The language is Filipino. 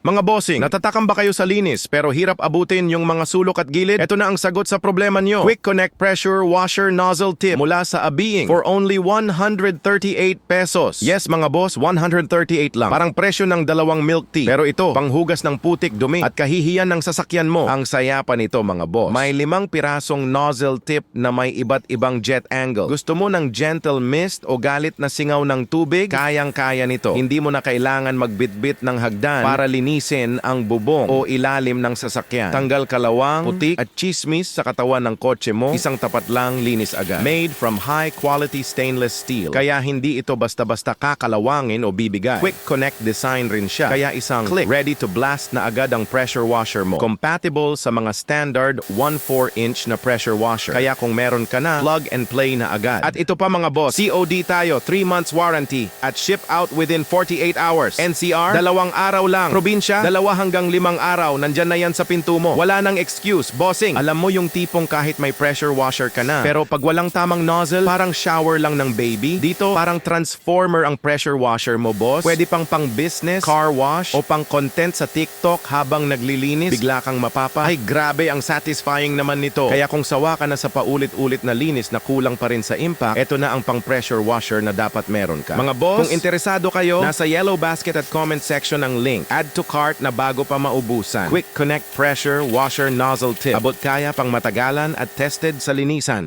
Mga bossing, natatakam ba kayo sa linis pero hirap abutin yung mga sulok at gilid? Ito na ang sagot sa problema nyo. Quick Connect Pressure Washer Nozzle Tip mula sa Abeing for only 138 pesos. Yes mga boss, 138 lang. Parang presyo ng dalawang milk tea. Pero ito, panghugas ng putik, dumi at kahihiyan ng sasakyan mo. Ang saya pa nito mga boss. May 5 pirasong nozzle tip na may iba't ibang jet angle. Gusto mo ng gentle mist o galit na singaw ng tubig? Kayang-kaya nito. Hindi mo na kailangan magbitbit ng hagdan para linisin ang bubong o ilalim ng sasakyan. Tanggal kalawang, putik at chismis sa katawan ng kotse mo, isang tapat lang linis agad. Made from high-quality stainless steel. Kaya hindi ito basta-basta kakalawangin o bibigay. Quick Connect design rin siya. Kaya isang click, ready to blast na agad ang pressure washer mo. Compatible sa mga standard 1/4-inch na pressure washer. Kaya kung meron ka na, plug and play na agad. At ito pa mga boss, COD tayo, 3 months warranty at ship out within 48 hours. NCR, 2 araw lang. Probinsya, 2 hanggang 5 araw, nandyan na yan sa pinto mo. Wala nang excuse, bossing. Alam mo yung tipong kahit may pressure washer ka na, pero pag walang tamang nozzle, parang shower lang ng baby. Dito, parang transformer ang pressure washer mo, boss. Pwede pang business, car wash, o pang content sa TikTok habang naglilinis. Bigla kang mapapa. Ay, grabe, ang satisfying naman nito. Kaya kung sawa ka na sa paulit-ulit na linis na kulang pa rin sa impact, eto na ang pang pressure washer na dapat meron ka. Mga boss, kung interesado kayo, nasa yellow basket at comment section ang link. Add to cart na bago pa maubusan. Quick Connect Pressure Washer Nozzle Tip. Abot kaya pang matagalan at tested sa linisan.